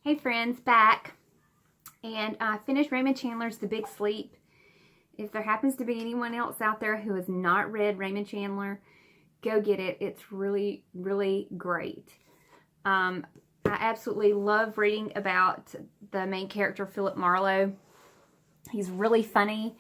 Hey friends, back. And I finished Raymond Chandler's The Big Sleep. If there happens to be anyone else out there who has not read Raymond Chandler, go get it. It's really, really great. I absolutely love reading about the main character, Philip Marlowe. He's really funny.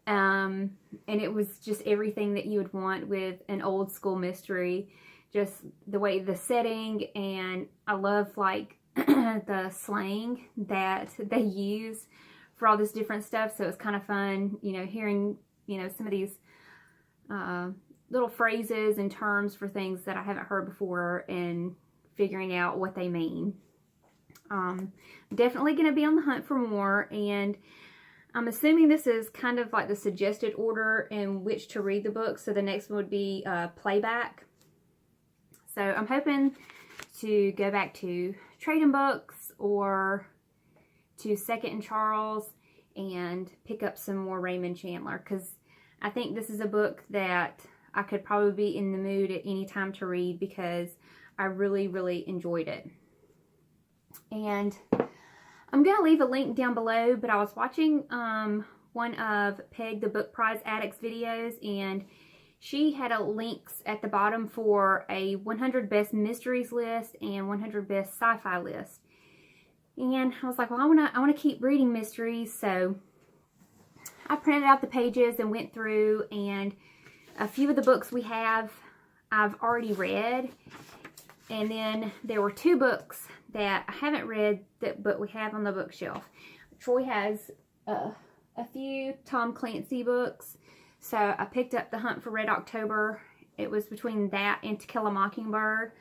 And it was just everything that you would want with an old school mystery. Just the way the setting, and I love like the slang that they use for all this different stuff. So it's kind of fun, hearing, some of these little phrases and terms for things that I haven't heard before and figuring out what they mean. Definitely going to be on the hunt for more, and I'm assuming this is kind of like the suggested order in which to read the book. So the next one would be Playback. So I'm hoping to go back to Trading Books or to Second and Charles and pick up some more Raymond Chandler, because I think this is a book that I could probably be in the mood at any time to read because I really, really enjoyed it. And I'm going to leave a link down below, but I was watching one of Peg the Book Prize Addict's videos, and she had links at the bottom for a 100 best mysteries list and 100 best sci-fi list. And I was like, well, I want to keep reading mysteries, so I printed out the pages and went through, and a few of the books we have I've already read, and then there were two books that I haven't read but we have on the bookshelf. Troy has a few Tom Clancy books, so I picked up The Hunt for Red October. It was between that and To Kill a Mockingbird.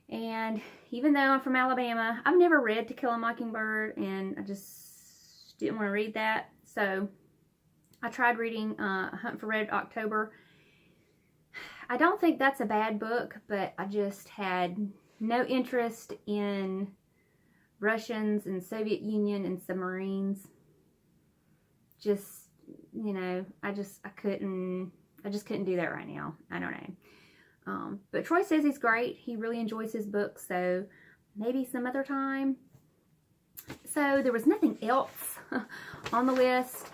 And even though I'm from Alabama, I've never read To Kill a Mockingbird, and I just didn't want to read that. So I tried reading Hunt for Red October. I don't think that's a bad book, but I just had no interest in Russians and Soviet Union and submarines. Just, I just couldn't do that right now. I don't know. But Troy says he's great. He really enjoys his book, so maybe some other time. So there was nothing else on the list.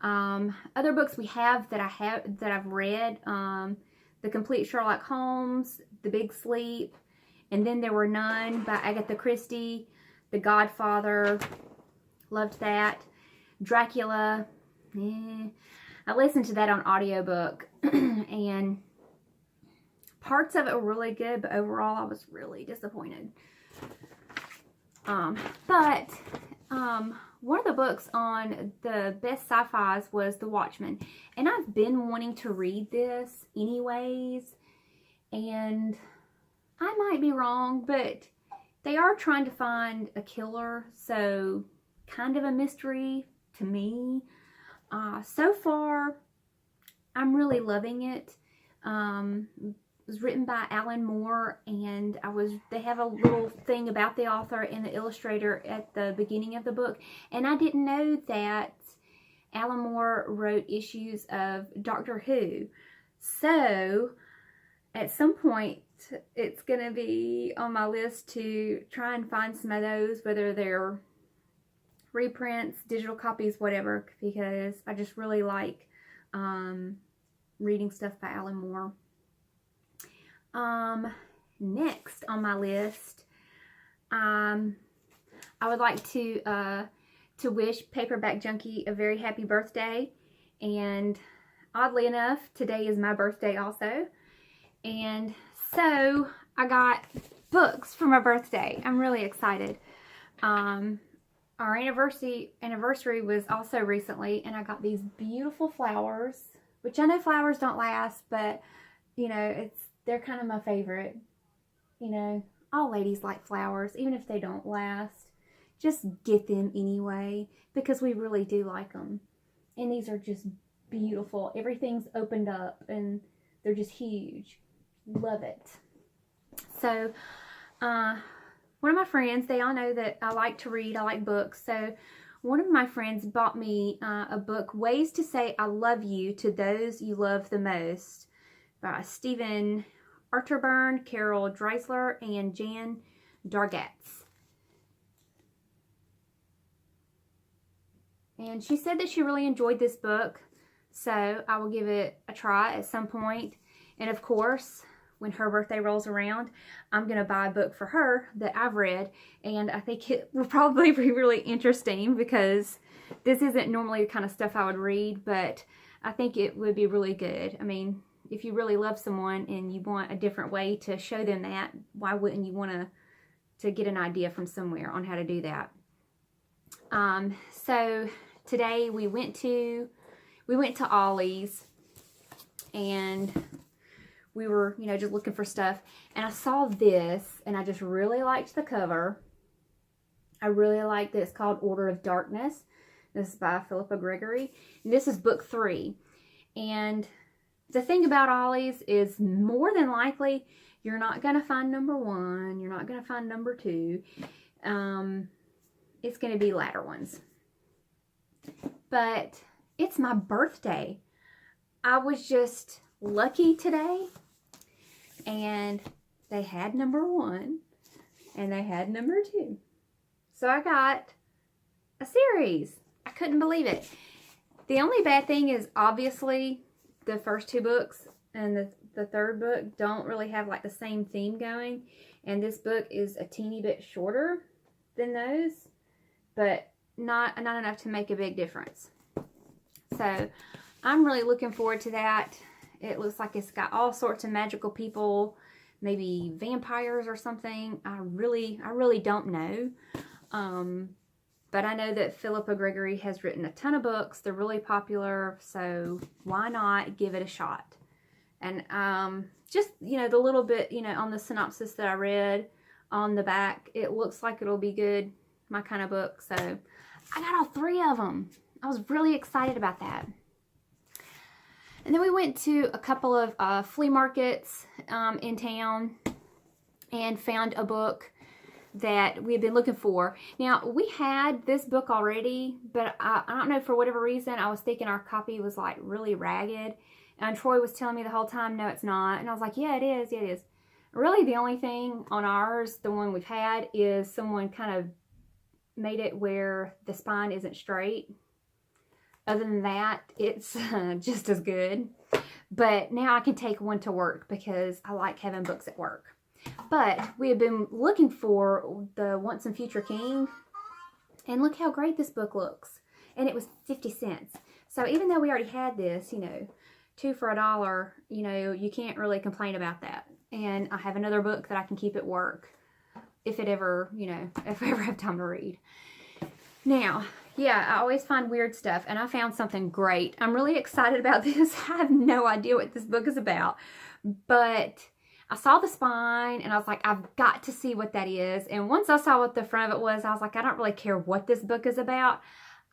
Other books we have that I've read, The Complete Sherlock Holmes, The Big Sleep, and then there were none by Agatha Christie. The Godfather, loved that. Dracula, I listened to that on audiobook, and parts of it were really good, but overall I was really disappointed. But one of the books on the best sci-fis was The Watchmen, and I've been wanting to read this anyways, and I might be wrong, but they are trying to find a killer, so kind of a mystery to me. So far, I'm really loving it. It was written by Alan Moore, and they have a little thing about the author and the illustrator at the beginning of the book, and I didn't know that Alan Moore wrote issues of Doctor Who. So at some point it's going to be on my list to try and find some of those, whether they're reprints, digital copies, whatever, because I just really like reading stuff by Alan Moore. Next on my list, I would like to wish Paperback Junkie a very happy birthday, and oddly enough, today is my birthday also, and so I got books for my birthday. I'm really excited. Our anniversary was also recently, and I got these beautiful flowers, which I know flowers don't last, but they're kind of my favorite. All ladies like flowers, even if they don't last. Just get them anyway, because we really do like them. And these are just beautiful. Everything's opened up, and they're just huge. Love it. So, one of my friends, they all know that I like to read, I like books, so one of my friends bought me a book, Ways to Say I Love You to Those You Love the Most, by Stephen Arterburn, Carol Dreisler, and Jan Dargatz. And she said that she really enjoyed this book, so I will give it a try at some point. And of course, when her birthday rolls around, I'm going to buy a book for her that I've read, and I think it will probably be really interesting because this isn't normally the kind of stuff I would read, but I think it would be really good. I mean, if you really love someone and you want a different way to show them that, why wouldn't you want to get an idea from somewhere on how to do that? So today we went to Ollie's, and we were, you know, just looking for stuff, and I saw this, and I just really liked the cover. I really like this, called Order of Darkness. This is by Philippa Gregory, and this is book 3. And the thing about Ollie's is, more than likely, you're not going to find number 1. You're not going to find number 2. It's going to be latter ones. But it's my birthday. I was just lucky today. And they had number 1. And they had number 2. So I got a series. I couldn't believe it. The only bad thing is, obviously, the first 2 books and the third book don't really have like the same theme going. And this book is a teeny bit shorter than those, but not enough to make a big difference. So I'm really looking forward to that. It looks like it's got all sorts of magical people, maybe vampires or something. I really don't know. But I know that Philippa Gregory has written a ton of books. They're really popular, so why not give it a shot? And just, you know, the little bit, you know, on the synopsis that I read on the back, it looks like it'll be good, my kind of book. So I got all 3 of them. I was really excited about that. And then we went to a couple of flea markets in town and found a book that we had been looking for. Now, we had this book already, but I don't know, for whatever reason, I was thinking our copy was like really ragged. And Troy was telling me the whole time, no, it's not. And I was like, yeah, it is. Yeah, it is. Really, the only thing on ours, the one we've had, is someone kind of made it where the spine isn't straight. Other than that, it's just as good. But now I can take one to work because I like having books at work. But we have been looking for the Once and Future King. And look how great this book looks. And it was 50 cents. So even though we already had this, you know, 2 for $1, you know, you can't really complain about that. And I have another book that I can keep at work if it ever, you know, if I ever have time to read. Now, yeah, I always find weird stuff, and I found something great. I'm really excited about this. I have no idea what this book is about, but I saw the spine, and I was like, I've got to see what that is. And once I saw what the front of it was, I was like, I don't really care what this book is about.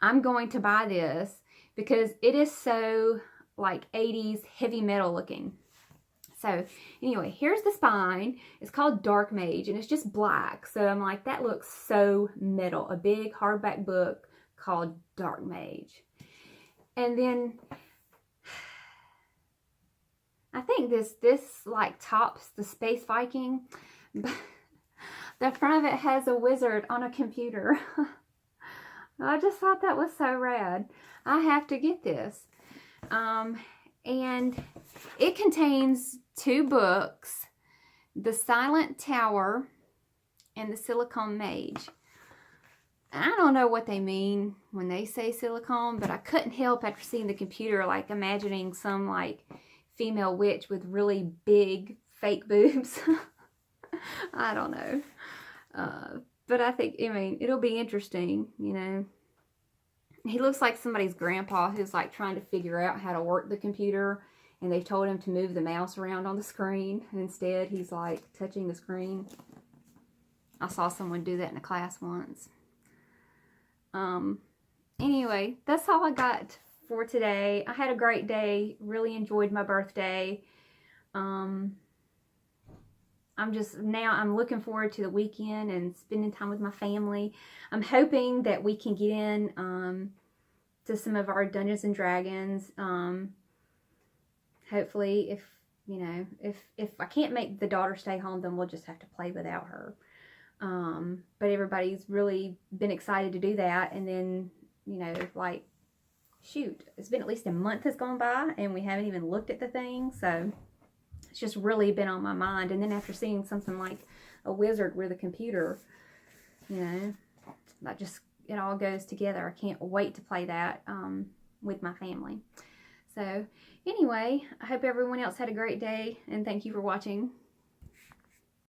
I'm going to buy this because it is so like 80s heavy metal looking. So anyway, here's the spine. It's called Dark Mage, and it's just black. So I'm like, that looks so metal. A big hardback book called Dark Mage. And then I think this like tops the Space Viking. But the front of it has a wizard on a computer. I just thought that was so rad. I have to get this. And it contains 2 books, The Silent Tower and The Silicone Mage. I don't know what they mean when they say silicone, but I couldn't help after seeing the computer, like imagining some like female witch with really big fake boobs. I don't know. But I think, I mean, it'll be interesting, you know. He looks like somebody's grandpa who's like trying to figure out how to work the computer, and they've told him to move the mouse around on the screen, and instead he's like touching the screen. I saw someone do that in a class once. Anyway, that's all I got for today. I had a great day. Really enjoyed my birthday. I'm looking forward to the weekend and spending time with my family. I'm hoping that we can get in to some of our Dungeons and Dragons. Hopefully, if I can't make the daughter stay home, then we'll just have to play without her. But everybody's really been excited to do that. And then you know, like, shoot, it's been at least a month has gone by and we haven't even looked at the thing. So it's just really been on my mind. And then after seeing something like a wizard with a computer, you know, that just, it all goes together. I can't wait to play that with my family. So anyway, I hope everyone else had a great day, and thank you for watching.